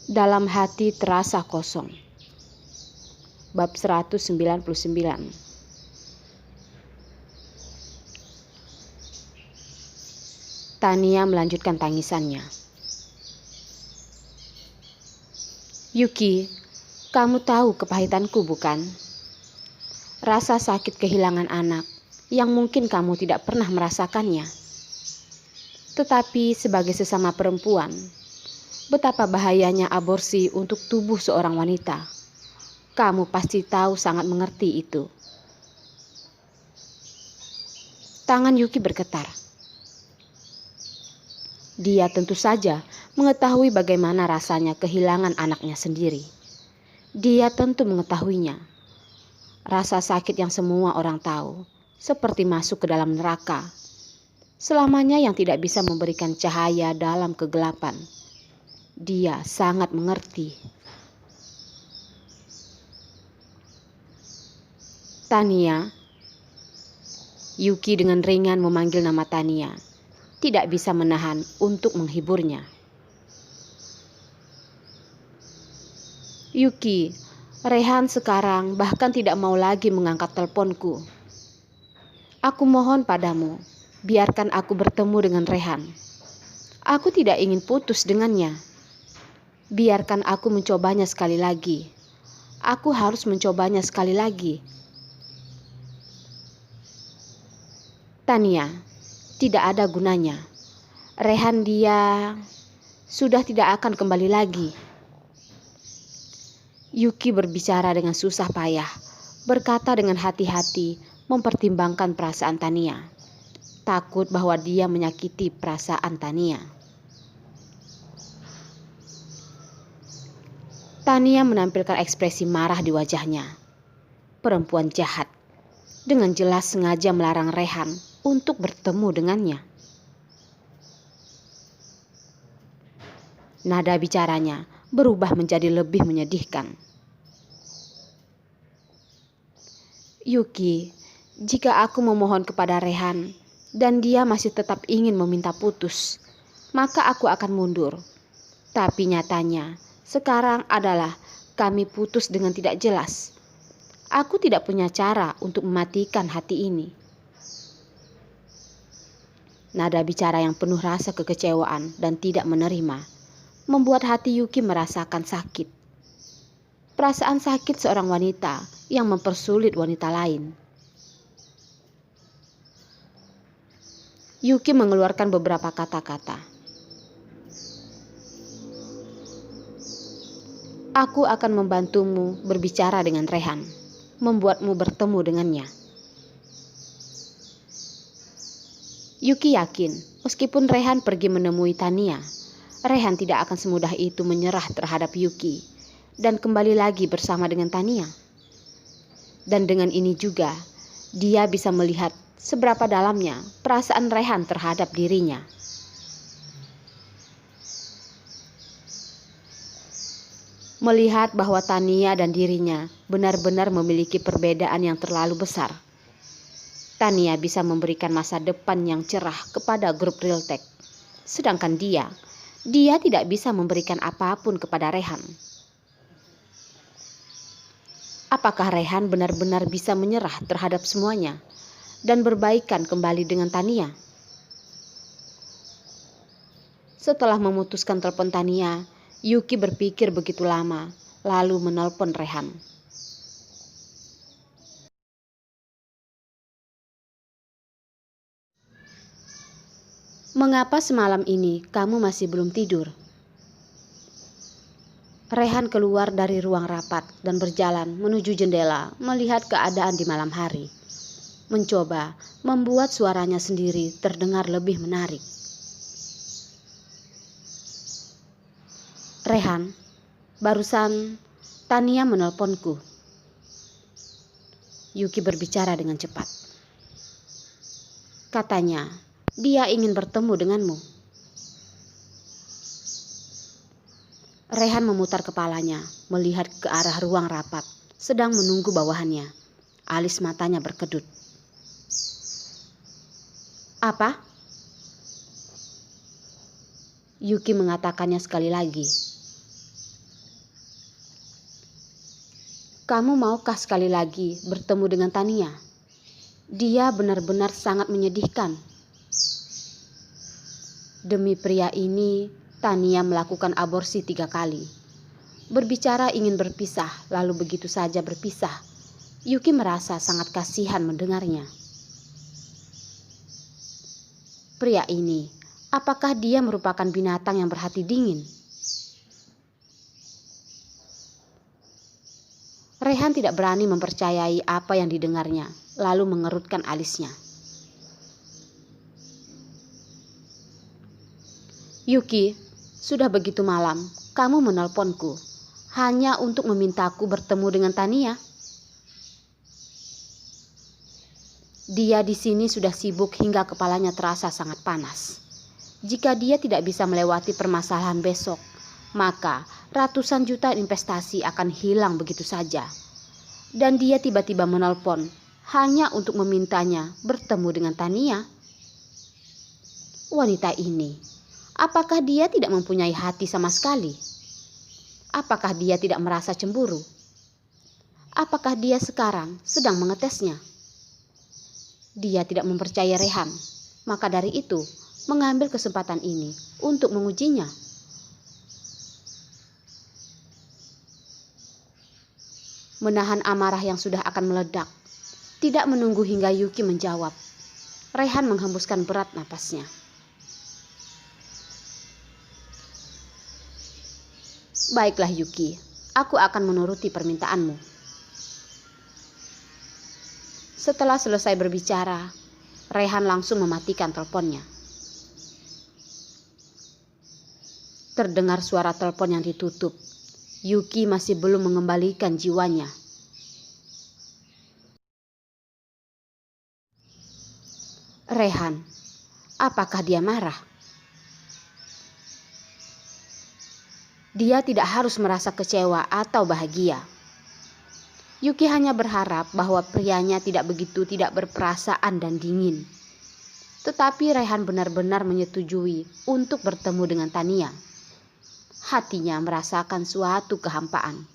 Dalam hati terasa kosong. Bab 199. Tania melanjutkan tangisannya. Yuki, kamu tahu kepahitanku bukan? Rasa sakit kehilangan anak yang mungkin kamu tidak pernah merasakannya. Tetapi sebagai sesama perempuan, betapa bahayanya aborsi untuk tubuh seorang wanita. Kamu pasti tahu, sangat mengerti itu. Tangan Yuki bergetar. Dia tentu saja mengetahui bagaimana rasanya kehilangan anaknya sendiri. Dia tentu mengetahuinya. Rasa sakit yang semua orang tahu, seperti masuk ke dalam neraka. Selamanya yang tidak bisa memberikan cahaya dalam kegelapan. Dia sangat mengerti. Tania. Yuki dengan ringan memanggil nama Tania. Tidak bisa menahan untuk menghiburnya. Yuki, Rehan sekarang bahkan tidak mau lagi mengangkat teleponku. Aku mohon padamu, biarkan aku bertemu dengan Rehan. Aku tidak ingin putus dengannya. Biarkan aku mencobanya sekali lagi. Aku harus mencobanya sekali lagi. Tania, tidak ada gunanya. Rehan dia sudah tidak akan kembali lagi. Yuki berbicara dengan susah payah, berkata dengan hati-hati, mempertimbangkan perasaan Tania. Takut bahwa dia menyakiti perasaan Tania. Tania menampilkan ekspresi marah di wajahnya. Perempuan jahat, dengan jelas sengaja melarang Rehan untuk bertemu dengannya. Nada bicaranya berubah menjadi lebih menyedihkan. Yuki, jika aku memohon kepada Rehan dan dia masih tetap ingin meminta putus, maka aku akan mundur. Tapi nyatanya sekarang adalah kami putus dengan tidak jelas. Aku tidak punya cara untuk mematikan hati ini. Nada bicara yang penuh rasa kekecewaan dan tidak menerima membuat hati Yuki merasakan sakit. Perasaan sakit seorang wanita yang mempersulit wanita lain. Yuki mengeluarkan beberapa kata-kata. Aku akan membantumu berbicara dengan Rehan, membuatmu bertemu dengannya. Yuki yakin, meskipun Rehan pergi menemui Tania, Rehan tidak akan semudah itu menyerah terhadap Yuki dan kembali lagi bersama dengan Tania. Dan dengan ini juga, dia bisa melihat seberapa dalamnya perasaan Rehan terhadap dirinya. Melihat bahwa Tania dan dirinya benar-benar memiliki perbedaan yang terlalu besar. Tania bisa memberikan masa depan yang cerah kepada grup Realtek. Sedangkan dia tidak bisa memberikan apapun kepada Rehan. Apakah Rehan benar-benar bisa menyerah terhadap semuanya dan berbaikan kembali dengan Tania? Setelah memutuskan telepon Tania, Yuki berpikir begitu lama, lalu menelpon Rehan. Mengapa semalam ini kamu masih belum tidur? Rehan keluar dari ruang rapat dan berjalan menuju jendela melihat keadaan di malam hari. Mencoba membuat suaranya sendiri terdengar lebih menarik. Rehan, barusan Tania menelponku. Yuki berbicara dengan cepat. Katanya, dia ingin bertemu denganmu. Rehan memutar kepalanya, melihat ke arah ruang rapat, sedang menunggu bawahannya. Alis matanya berkedut. Apa? Yuki mengatakannya sekali lagi. Kamu maukah sekali lagi bertemu dengan Tania? Dia benar-benar sangat menyedihkan. Demi pria ini, Tania melakukan aborsi 3 kali. Berbicara ingin berpisah, lalu begitu saja berpisah. Yuki merasa sangat kasihan mendengarnya. Pria ini, apakah dia merupakan binatang yang berhati dingin? Rehan tidak berani mempercayai apa yang didengarnya, lalu mengerutkan alisnya. Yuki, sudah begitu malam, kamu menelponku hanya untuk memintaku bertemu dengan Tania. Dia di sini sudah sibuk hingga kepalanya terasa sangat panas. Jika dia tidak bisa melewati permasalahan besok, maka ratusan juta investasi akan hilang begitu saja. Dan dia tiba-tiba menelpon hanya untuk memintanya bertemu dengan Tania. Wanita ini, apakah dia tidak mempunyai hati sama sekali? Apakah dia tidak merasa cemburu? Apakah dia sekarang sedang mengetesnya? Dia tidak mempercayai Rehan, maka dari itu mengambil kesempatan ini untuk mengujinya. Menahan amarah yang sudah akan meledak, tidak menunggu hingga Yuki menjawab, Rehan menghembuskan berat napasnya. Baiklah Yuki, aku akan menuruti permintaanmu. Setelah selesai berbicara, Rehan langsung mematikan teleponnya. Terdengar suara telepon yang ditutup. Yuki masih belum mengembalikan jiwanya. Rehan, apakah dia marah? Dia tidak harus merasa kecewa atau bahagia. Yuki hanya berharap bahwa prianya tidak begitu tidak berperasaan dan dingin. Tetapi Rehan benar-benar menyetujui untuk bertemu dengan Tania. Hatinya merasakan suatu kehampaan.